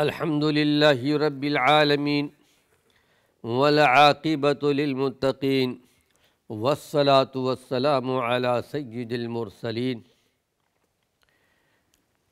الحمد للہ رب العالمین والعاقبۃ للمتقین والصلاة والسلام علی سید المرسلین۔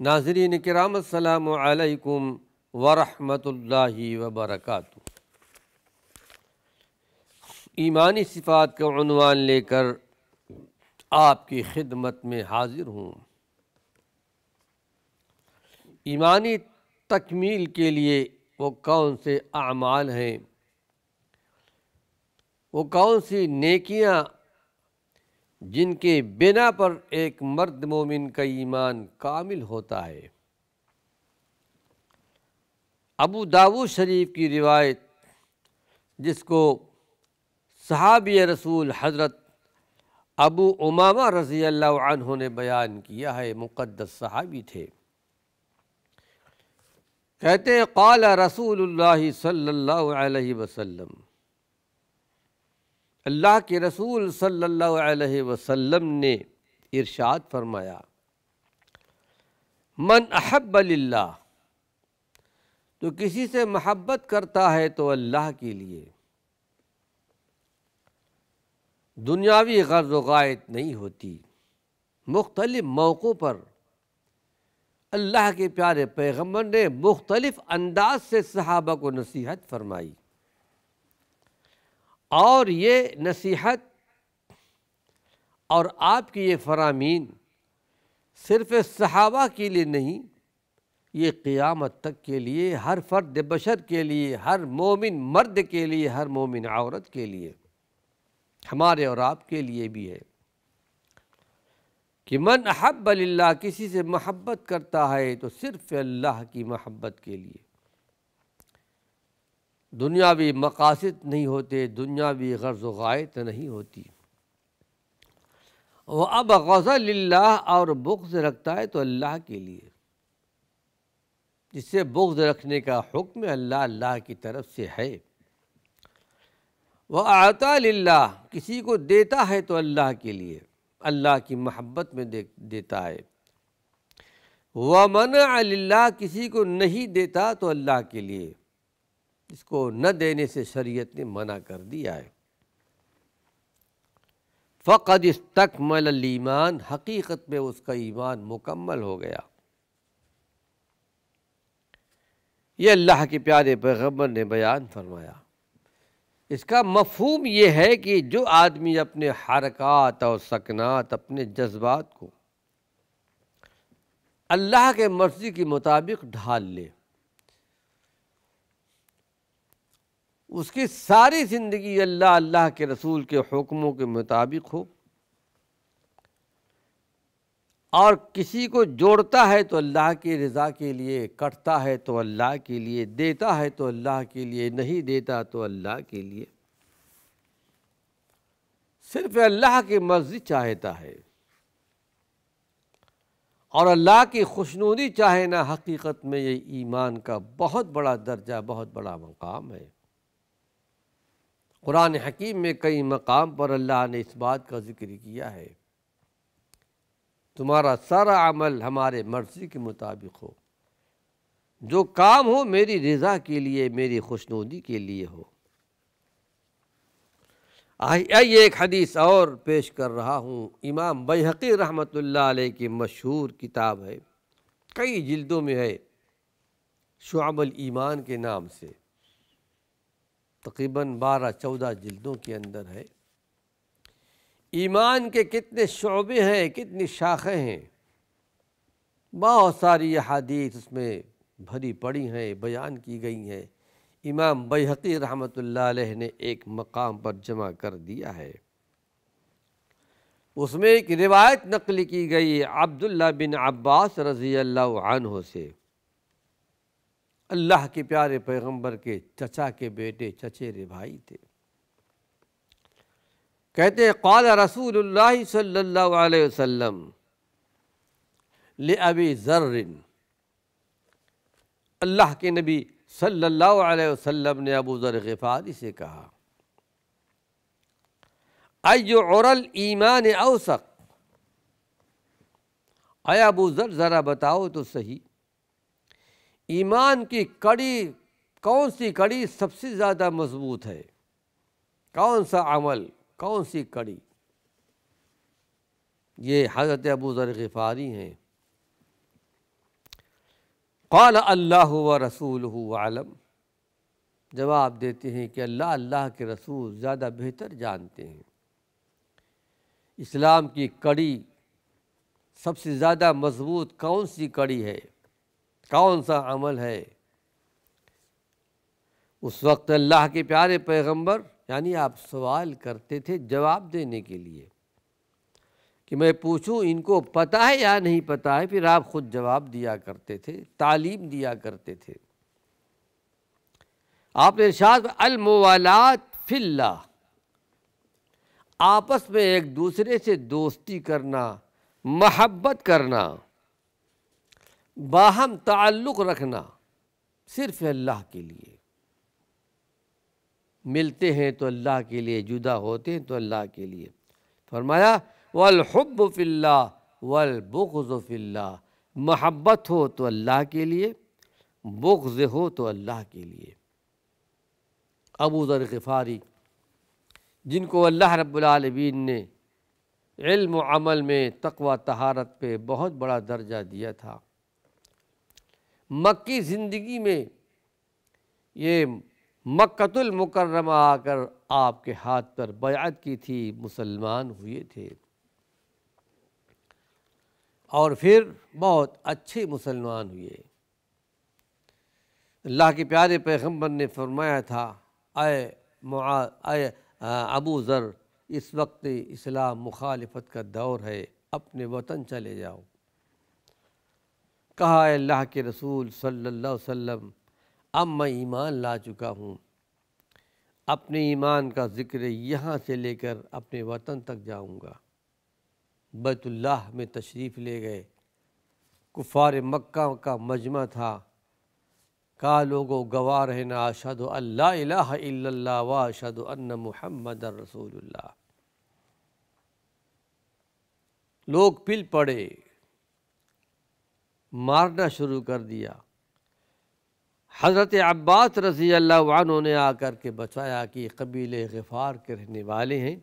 ناظرین کرام السلام علیکم ورحمۃ اللہ وبرکاتہ۔ ایمانی صفات کا عنوان لے کر آپ کی خدمت میں حاضر ہوں۔ ایمانی تکمیل کے لیے وہ کون سے اعمال ہیں، وہ کون سی نیکیاں جن کے بنا پر ایک مرد مومن کا ایمان کامل ہوتا ہے۔ ابو داؤد شریف کی روایت، جس کو صحابی رسول حضرت ابو امامہ رضی اللہ عنہ نے بیان کیا ہے، مقدس صحابی تھے، کہتے ہیں قال رسول اللہ صلی اللہ علیہ وسلم، اللہ کے رسول صلی اللہ علیہ وسلم نے ارشاد فرمایا، من احب للہ، تو کسی سے محبت کرتا ہے تو اللہ کے لیے، دنیاوی غرض و غایت نہیں ہوتی۔ مختلف موقعوں پر اللہ کے پیارے پیغمبر نے مختلف انداز سے صحابہ کو نصیحت فرمائی، اور یہ نصیحت اور آپ کی یہ فرامین صرف صحابہ کے لیے نہیں، یہ قیامت تک کے لیے، ہر فرد بشر کے لیے، ہر مومن مرد کے لیے، ہر مومن عورت کے لیے، ہمارے اور آپ کے لیے بھی ہے کہ من احب للہ، کسی سے محبت کرتا ہے تو صرف اللہ کی محبت کے لیے، دنیاوی مقاصد نہیں ہوتے، دنیاوی غرض و غایت نہیں ہوتی۔ وَأَبْغَضَ لِلَّهِ، اور بغض رکھتا ہے تو اللہ کے لیے، جس سے بغض رکھنے کا حکم اللہ کی طرف سے ہے۔ وَأَعْطَى لِلَّهِ، کسی کو دیتا ہے تو اللہ کے لیے، اللہ کی محبت میں دیتا ہے۔ وَمَنَعَ لِلَّهِ، کسی کو نہیں دیتا تو اللہ کے لیے، جس کو نہ دینے سے شریعت نے منع کر دیا ہے۔ فَقَدْ اسْتَكْمَلَ الْإِيمَانَ، حقیقت میں اس کا ایمان مکمل ہو گیا۔ یہ اللہ کے پیارے پیغمبر نے بیان فرمایا۔ اس کا مفہوم یہ ہے کہ جو آدمی اپنے حرکات اور سکنات، اپنے جذبات کو اللہ کے مرضی کے مطابق ڈھال لے، اس کی ساری زندگی اللہ کے رسول کے حکموں کے مطابق ہو، اور کسی کو جوڑتا ہے تو اللہ کی رضا کے لیے، کٹتا ہے تو اللہ کے لیے، دیتا ہے تو اللہ کے لیے، نہیں دیتا تو اللہ کے لیے، صرف اللہ کی مرضی چاہتا ہے اور اللہ کی خوشنودی چاہے نا، حقیقت میں یہ ایمان کا بہت بڑا درجہ، بہت بڑا مقام ہے۔ قرآن حکیم میں کئی مقام پر اللہ نے اس بات کا ذکر کیا ہے، تمہارا سارا عمل ہمارے مرضی کے مطابق ہو، جو کام ہو میری رضا کے لیے، میری خوشنودی کے لیے ہو۔ آئیے ایک حدیث اور پیش کر رہا ہوں، امام بیہقی رحمۃ اللہ علیہ کی مشہور کتاب ہے، کئی جلدوں میں ہے، شعب الایمان کے نام سے، تقریباً 12-14 جلدوں کے اندر ہے۔ ایمان کے کتنے شعبے ہیں، کتنی شاخیں ہیں، بہت ساری احادیث اس میں بھری پڑی ہیں، بیان کی گئی ہیں، امام بیہقی رحمۃ اللہ علیہ نے ایک مقام پر جمع کر دیا ہے۔ اس میں ایک روایت نقل کی گئی عبداللہ بن عباس رضی اللہ عنہ سے، اللہ کے پیارے پیغمبر کے چچا کے بیٹے، چچیرے بھائی تھے، کہتے ہیں قال رسول اللہ صلی اللہ علیہ وسلم لأبی ذر، اللہ کے نبی صلی اللہ علیہ وسلم نے ابو ذر غفاری سے کہا، ای عری الایمان اوثق، اے ابو ذر ذرا بتاؤ تو صحیح، ایمان کی کڑی، کون سی کڑی سب سے زیادہ مضبوط ہے، کون سا عمل، کون سی کڑی؟ یہ حضرت ابو ذر غفاری ہیں۔ قال اللہ و رسولہ اعلم، جواب دیتے ہیں کہ اللہ کے رسول زیادہ بہتر جانتے ہیں۔ اسلام کی کڑی سب سے زیادہ مضبوط کون سی کڑی ہے، کون سا عمل ہے؟ اس وقت اللہ کے پیارے پیغمبر یعنی آپ سوال کرتے تھے جواب دینے کے لیے کہ میں پوچھوں ان کو پتہ ہے یا نہیں پتہ ہے، پھر آپ خود جواب دیا کرتے تھے، تعلیم دیا کرتے تھے۔ آپ نے ارشاد الموالات فی اللہ، آپس میں ایک دوسرے سے دوستی کرنا، محبت کرنا، باہم تعلق رکھنا صرف اللہ کے لیے۔ ملتے ہیں تو اللہ کے لیے، جدا ہوتے ہیں تو اللہ کے لیے۔ فرمایا والحب فی اللہ والبغض فی اللہ، محبت ہو تو اللہ کے لیے، بغض ہو تو اللہ کے لیے۔ ابو ذر غفاری جن کو اللہ رب العالمین نے علم و عمل میں تقوی طہارت پہ بہت بڑا درجہ دیا تھا، مکی زندگی میں یہ مکۃ المکرمہ آ کر آپ کے ہاتھ پر بیعت کی تھی، مسلمان ہوئے تھے، اور پھر بہت اچھے مسلمان ہوئے۔ اللہ کے پیارے پیغمبر نے فرمایا تھا اے ابو ذر، اس وقت اسلام مخالفت کا دور ہے، اپنے وطن چلے جاؤ۔ کہا اے اللہ کے رسول صلی اللہ علیہ وسلم، اب میں ایمان لا چکا ہوں، اپنے ایمان کا ذکر یہاں سے لے کر اپنے وطن تک جاؤں گا۔ بیت اللہ میں تشریف لے گئے، کفار مکہ کا مجمع تھا، کہا لوگوں گواہ رہنا اشہد ان لا الہ الا اللہ و اشہد ان محمد رسول اللہ۔ لوگ پل پڑے، مارنا شروع کر دیا۔ حضرت عباس رضی اللہ عنہ نے آ کر کے بچایا کہ قبیلے غفار کے رہنے والے ہیں،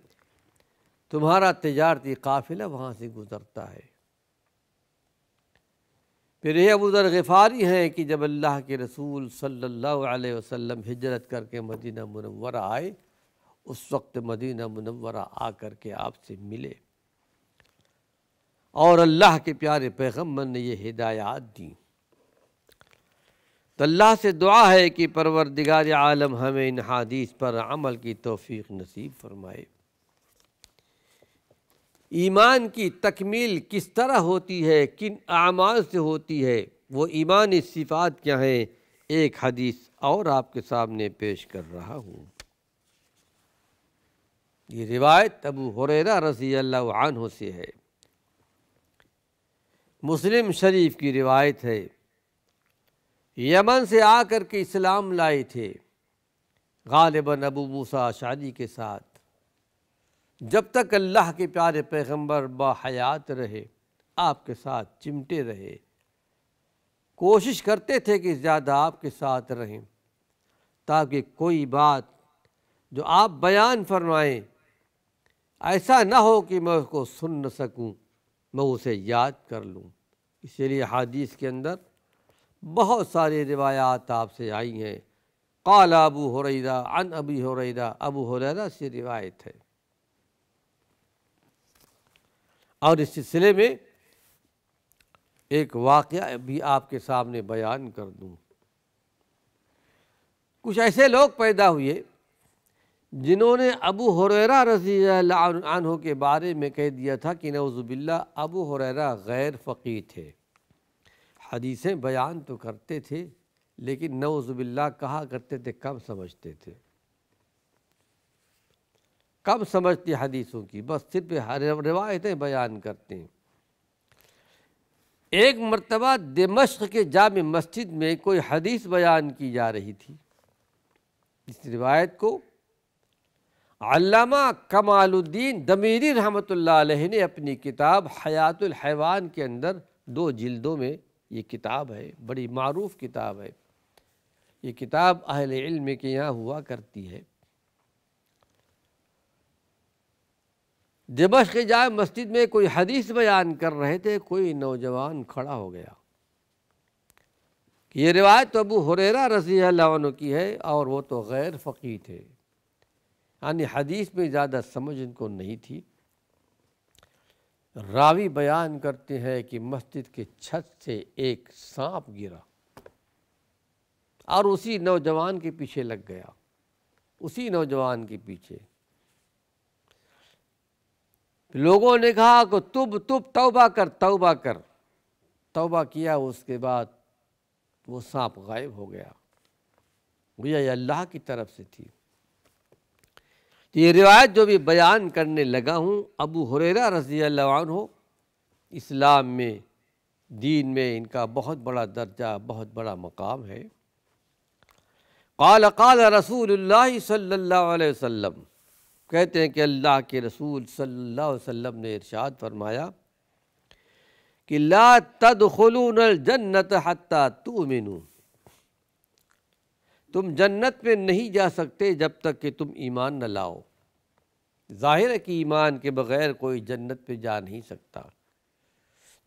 تمہارا تجارتی قافلہ وہاں سے گزرتا ہے۔ پھر یہ ابو ذر غفاری ہیں کہ جب اللہ کے رسول صلی اللہ علیہ وسلم ہجرت کر کے مدینہ منورہ آئے، اس وقت مدینہ منورہ آ کر کے آپ سے ملے، اور اللہ کے پیارے پیغمبر نے یہ ہدایات دیں۔ تو اللہ سے دعا ہے کہ پروردگار عالم ہمیں ان حدیث پر عمل کی توفیق نصیب فرمائے۔ ایمان کی تکمیل کس طرح ہوتی ہے، کن اعمال سے ہوتی ہے، وہ ایمانی صفات کیا ہیں، ایک حدیث اور آپ کے سامنے پیش کر رہا ہوں۔ یہ روایت ابو ہریرہ رضی اللہ عنہ سے ہے، مسلم شریف کی روایت ہے۔ یمن سے آ کر کے اسلام لائے تھے، غالباً ابو موسیٰ اشعری کے ساتھ۔ جب تک اللہ کے پیارے پیغمبر باحیات رہے، آپ کے ساتھ چمٹے رہے، کوشش کرتے تھے کہ زیادہ آپ کے ساتھ رہیں، تاکہ کوئی بات جو آپ بیان فرمائیں ایسا نہ ہو کہ میں اس کو سن نہ سکوں، میں اسے یاد کر لوں۔ اسی لیے حدیث کے اندر بہت ساری روایات آپ سے آئی ہیں۔ قال ابو ہریرہ عن ابی ہریرہ، ابو ہریرہ سے روایت ہے۔ اور اس سلسلے میں ایک واقعہ بھی آپ کے سامنے بیان کر دوں۔ کچھ ایسے لوگ پیدا ہوئے جنہوں نے ابو ہریرہ رضی اللہ عنہ کے بارے میں کہہ دیا تھا کہ نعوذ باللہ ابو ہریرہ غیر فقیہ تھے، حدیثیں بیان تو کرتے تھے لیکن نعوذ باللہ کہا کرتے تھے کم سمجھتے تھے، کم سمجھتے حدیثوں کی، بس صرف روایتیں بیان کرتے ہیں۔ ایک مرتبہ دمشق کے جامع مسجد میں کوئی حدیث بیان کی جا رہی تھی۔ اس روایت کو علامہ کمال الدین دمیری رحمۃ اللہ علیہ نے اپنی کتاب حیات الحیوان کے اندر 2 جلدوں میں یہ کتاب ہے، بڑی معروف کتاب ہے، یہ کتاب اہل علم کے یہاں ہوا کرتی ہے۔ دمشق جامع مسجد میں کوئی حدیث بیان کر رہے تھے، کوئی نوجوان کھڑا ہو گیا۔ یہ روایت تو ابو ہریرہ رضی اللہ عنہ کی ہے، اور وہ تو غیر فقیہ تھے، یعنی حدیث میں زیادہ سمجھ ان کو نہیں تھی۔ راوی بیان کرتے ہیں کہ مسجد کے چھت سے ایک سانپ گرا اور اسی نوجوان کے پیچھے لگ گیا، اسی نوجوان کے پیچھے۔ لوگوں نے کہا کہ توبہ کر، توبہ کر۔ توبہ کیا، اس کے بعد وہ سانپ غائب ہو گیا، گویا یہ اللہ کی طرف سے تھی۔ یہ روایت جو بھی بیان کرنے لگا ہوں، ابو ہریرہ رضی اللہ عنہ اسلام میں، دین میں ان کا بہت بڑا درجہ، بہت بڑا مقام ہے۔ قال رسول اللہ صلی اللہ علیہ وسلم، کہتے ہیں کہ اللہ کے رسول صلی اللہ علیہ وسلم نے ارشاد فرمایا کہ لا تدخلون الجنت حتی تؤمنوا، تم جنت میں نہیں جا سکتے جب تک کہ تم ایمان نہ لاؤ۔ ظاہر ہے کہ ایمان کے بغیر کوئی جنت پہ جا نہیں سکتا،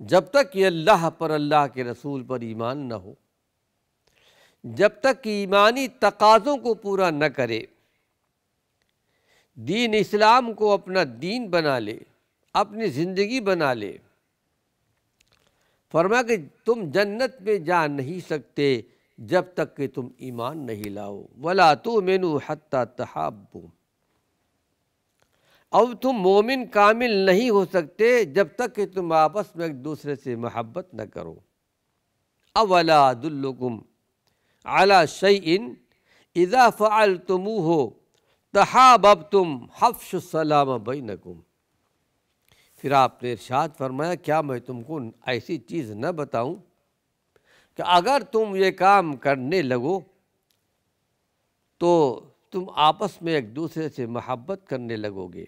جب تک کہ اللہ پر، اللہ کے رسول پر ایمان نہ ہو، جب تک کہ ایمانی تقاضوں کو پورا نہ کرے، دین اسلام کو اپنا دین بنا لے، اپنی زندگی بنا لے۔ فرمایا کہ تم جنت میں جا نہیں سکتے جب تک کہ تم ایمان نہیں لاؤ۔ وَلَا تُؤْمِنُوا حَتَّى تَحَابُّوا، اب تم مومن کامل نہیں ہو سکتے جب تک کہ تم آپس میں ایک دوسرے سے محبت نہ کرو۔ أَوَلَا أَدُلُّكُمْ عَلَى شَيْءٍ إِذَا فَعَلْتُمُوهُ تَحَابَبْتُمْ حَفْشُ السَّلَامَ بَيْنَكُمْ، پھر آپ نے ارشاد فرمایا کیا میں تم کو ایسی چیز نہ بتاؤں کہ اگر تم یہ کام کرنے لگو تو تم آپس میں ایک دوسرے سے محبت کرنے لگو گے۔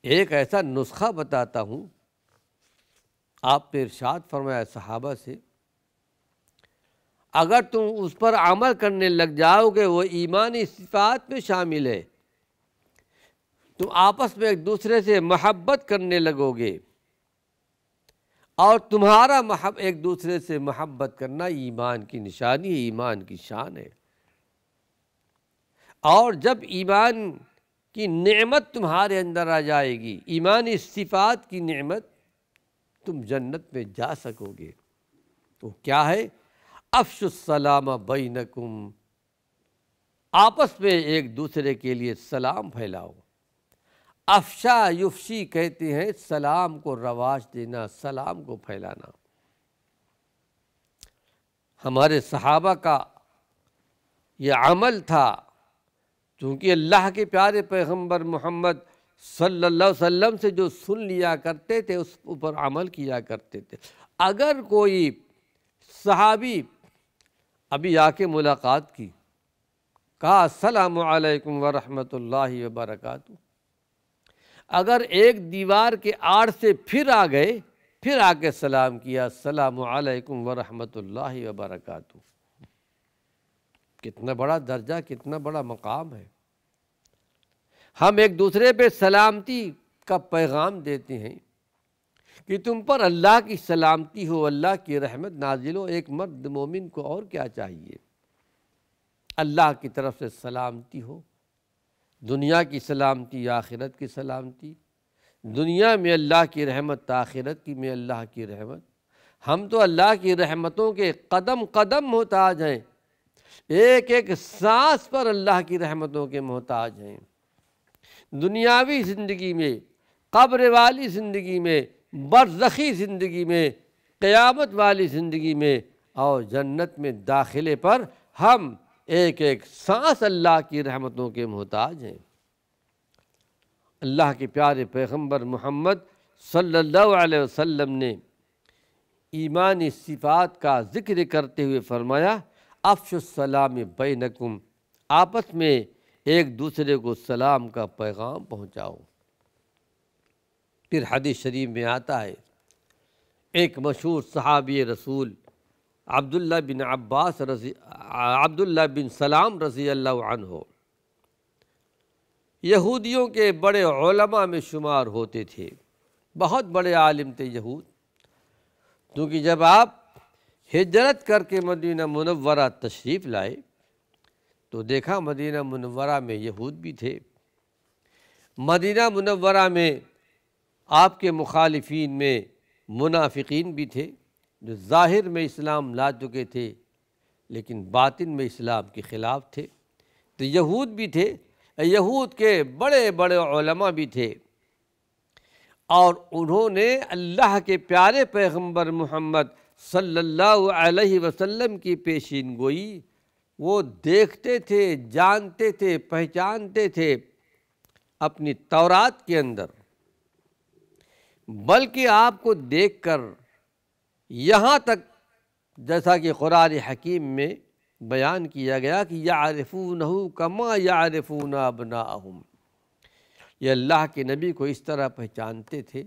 ایک ایسا نسخہ بتاتا ہوں، آپ نے ارشاد فرمایا صحابہ سے، اگر تم اس پر عمل کرنے لگ جاؤ گے، وہ ایمانی صفات میں شامل ہے، تم آپس میں ایک دوسرے سے محبت کرنے لگو گے، اور تمہارا ایک دوسرے سے محبت کرنا ایمان کی نشانی ہے، ایمان کی شان ہے۔ اور جب ایمان کی نعمت تمہارے اندر آ جائے گی، ایمانی صفات کی نعمت، تم جنت میں جا سکو گے۔ تو کیا ہے؟ افشوا السلام بینکم، آپس میں ایک دوسرے کے لیے سلام پھیلاؤ۔ افشا یفشی کہتے ہیں سلام کو رواج دینا، سلام کو پھیلانا۔ ہمارے صحابہ کا یہ عمل تھا، چونکہ اللہ کے پیارے پیغمبر محمد صلی اللہ علیہ وسلم سے جو سن لیا کرتے تھے اس پر عمل کیا کرتے تھے۔ اگر کوئی صحابی ابھی آ کے ملاقات کی، کہا السلام علیکم ورحمۃ اللہ وبرکاتہ، اگر ایک دیوار کے آڑ سے پھر آ گئے، پھر آ کے سلام کیا السلام علیکم ورحمۃ اللہ وبرکاتہ، کتنا بڑا درجہ، کتنا بڑا مقام ہے۔ ہم ایک دوسرے پہ سلامتی کا پیغام دیتے ہیں کہ تم پر اللہ کی سلامتی ہو، اللہ کی رحمت نازل ہو۔ ایک مرد مومن کو اور کیا چاہیے؟ اللہ کی طرف سے سلامتی ہو، دنیا کی سلامتی، آخرت کی سلامتی، دنیا میں اللہ کی رحمت، آخرت کی میں اللہ کی رحمت۔ ہم تو اللہ کی رحمتوں کے قدم قدم محتاج ہیں، ایک ایک سانس پر اللہ کی رحمتوں کے محتاج ہیں۔ دنیاوی زندگی میں، قبر والی زندگی میں، برزخی زندگی میں، قیامت والی زندگی میں، اور جنت میں داخلے پر ہم ایک ایک سانس اللہ کی رحمتوں کے محتاج ہیں۔ اللہ کے پیارے پیغمبر محمد صلی اللہ علیہ وسلم نے ایمانی صفات کا ذکر کرتے ہوئے فرمایا افشوا السلام بینکم، آپس میں ایک دوسرے کو سلام کا پیغام پہنچاؤ۔ پھر حدیث شریف میں آتا ہے ایک مشہور صحابی رسول عبداللہ بن سلام رضی اللہ عنہ یہودیوں کے بڑے علماء میں شمار ہوتے تھے، بہت بڑے عالم تھے یہود، کیونکہ جب آپ ہجرت کر کے مدینہ منورہ تشریف لائے تو دیکھا مدینہ منورہ میں یہود بھی تھے، مدینہ منورہ میں آپ کے مخالفین میں منافقین بھی تھے جو ظاہر میں اسلام لا چکے تھے لیکن باطن میں اسلام کے خلاف تھے، تو یہود بھی تھے، یہود کے بڑے بڑے علماء بھی تھے، اور انہوں نے اللہ کے پیارے پیغمبر محمد صلی اللہ علیہ وسلم کی پیشین گوئی وہ دیکھتے تھے، جانتے تھے، پہچانتے تھے اپنی تورات کے اندر، بلکہ آپ کو دیکھ کر یہاں تک جیسا کہ قرآن حکیم میں بیان کیا گیا کہ یعرفونہ کما یعرفون ابناءہم، یہ اللہ کے نبی کو اس طرح پہچانتے تھے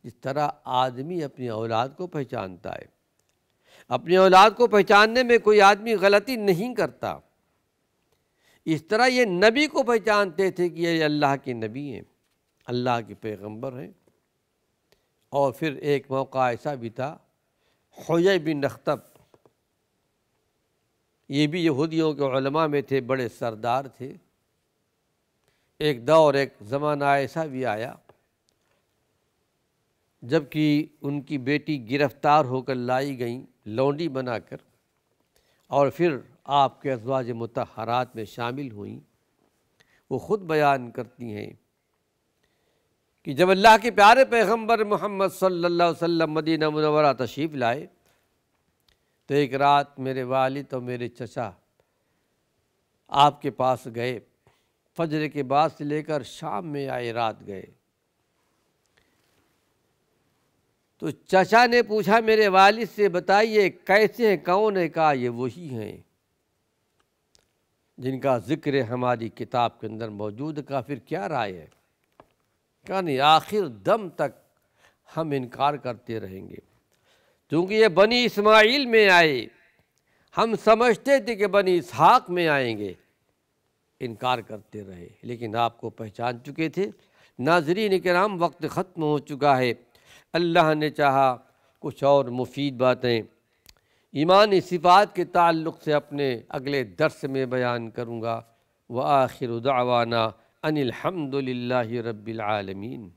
جس طرح آدمی اپنی اولاد کو پہچانتا ہے۔ اپنی اولاد کو پہچاننے میں کوئی آدمی غلطی نہیں کرتا، اس طرح یہ نبی کو پہچانتے تھے کہ یہ اللہ کے نبی ہیں، اللہ کے پیغمبر ہیں۔ اور پھر ایک موقع ایسا بھی تھا، حیی بن اخطب، یہ بھی یہودیوں کے علماء میں تھے، بڑے سردار تھے۔ ایک دور، ایک زمانہ ایسا بھی آیا جب کہ ان کی بیٹی گرفتار ہو کر لائی گئیں لونڈی بنا کر، اور پھر آپ کے ازواج مطہرات میں شامل ہوئیں۔ وہ خود بیان کرتی ہیں کہ جب اللہ کے پیارے پیغمبر محمد صلی اللہ علیہ وسلم مدینہ منورہ تشریف لائے تو ایک رات میرے والد اور میرے چچا آپ کے پاس گئے، فجر کے بعد سے لے کر شام میں آئے، رات گئے۔ تو چچا نے پوچھا میرے والد سے، بتائیے کیسے ہیں، کون ہے؟ کہا یہ وہی ہیں جن کا ذکر ہماری کتاب کے اندر موجود ہے۔ کہا پھر کیا رائے ہے؟ کہا نہیں، آخر دم تک ہم انکار کرتے رہیں گے، کیونکہ یہ بنی اسماعیل میں آئے، ہم سمجھتے تھے کہ بنی اسحاق میں آئیں گے، انکار کرتے رہے، لیکن آپ کو پہچان چکے تھے۔ ناظرین کرام، وقت ختم ہو چکا ہے، اللہ نے چاہا کچھ اور مفید باتیں ایمانی صفات کے تعلق سے اپنے اگلے درس میں بیان کروں گا۔ وآخر دعوانا ان الحمد للہ رب العالمین۔